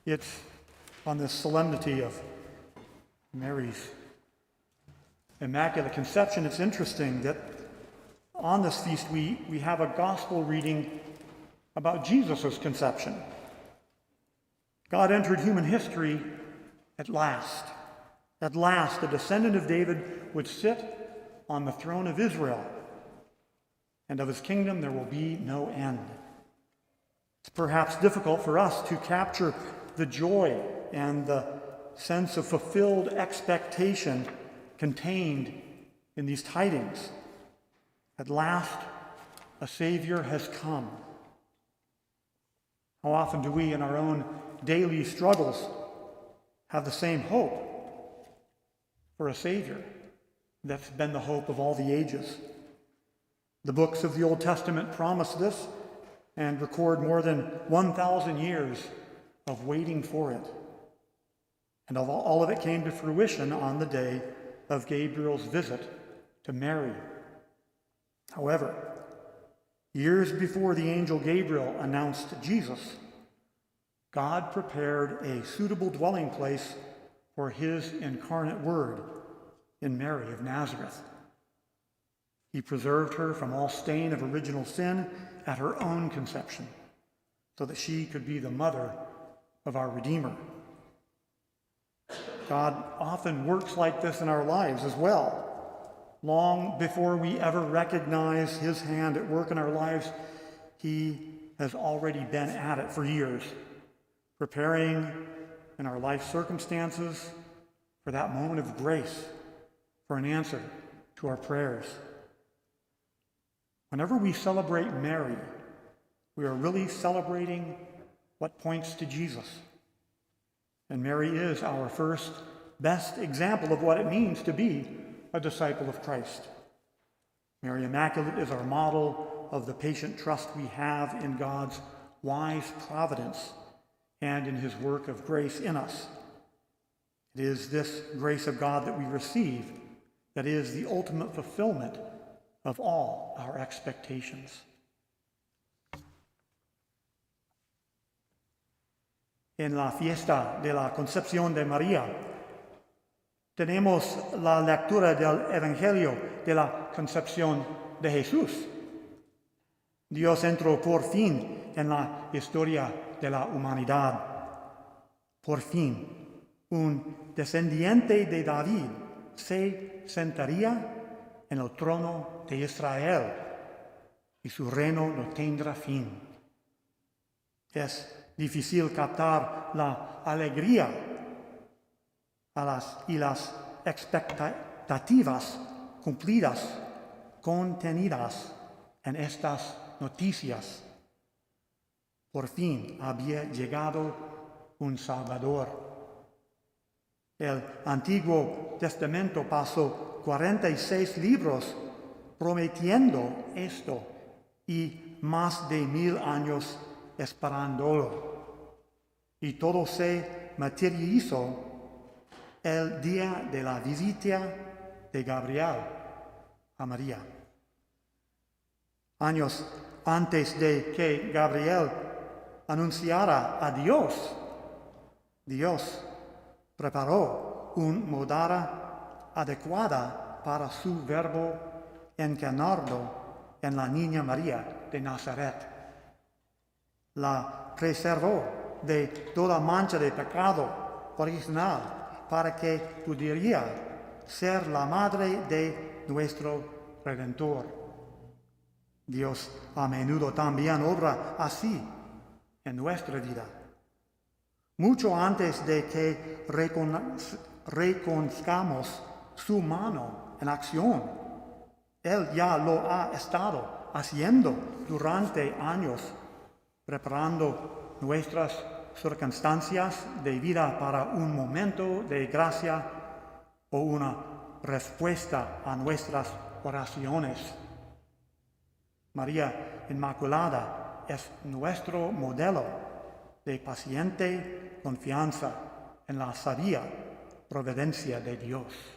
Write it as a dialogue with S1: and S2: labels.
S1: It's on this solemnity of Mary's Immaculate Conception. It's interesting that on this feast we have a gospel reading about Jesus' conception. God entered human history at last. At last, a descendant of David would sit on the throne of Israel, and of his kingdom there will be no end. It's perhaps difficult for us to capture the joy and the sense of fulfilled expectation contained in these tidings. At last, a Savior has come. How often do we, in our own daily struggles, have the same hope for a Savior that's been the hope of all the ages? The books of the Old Testament promise this and record more than 1,000 years of waiting for it. And all of it came to fruition on the day of Gabriel's visit to Mary. However, years before the angel Gabriel announced Jesus, God prepared a suitable dwelling place for his incarnate Word in Mary of Nazareth. He preserved her from all stain of original sin at her own conception, so that she could be the mother of our Redeemer. God often works like this in our lives as well. Long before we ever recognize his hand at work in our lives, he has already been at it for years, preparing in our life circumstances for that moment of grace, for an answer to our prayers. Whenever we celebrate Mary, we are really celebrating what points to Jesus. And Mary is our first best example of what it means to be a disciple of Christ. Mary Immaculate is our model of the patient trust we have in God's wise providence and in his work of grace in us. It is this grace of God that we receive that is the ultimate fulfillment of all our expectations. En la fiesta de la Concepción de María, tenemos la lectura del Evangelio de la Concepción de Jesús. Dios entró por fin en la historia de la humanidad. Por fin, un descendiente de David se sentaría en el trono de Israel y su reino no tendrá fin. Es difícil captar la alegría y las expectativas cumplidas, contenidas en estas noticias. Por fin había llegado un Salvador. El Antiguo Testamento pasó 46 libros prometiendo esto y más de 1000 años esperándolo. Y todo se materializó el día de la visita de Gabriel a María. Años antes de que Gabriel anunciara a Dios, Dios preparó una morada adecuada para su verbo encarnado en la niña María de Nazaret. La preservó de toda mancha de pecado original para que pudiera ser la madre de nuestro Redentor. Dios a menudo también obra así en nuestra vida. Mucho antes de que reconozcamos su mano en acción, Él ya lo ha estado haciendo durante años, preparando nuestras circunstancias de vida para un momento de gracia o una respuesta a nuestras oraciones. María Inmaculada es nuestro modelo de paciente confianza en la sabia providencia de Dios.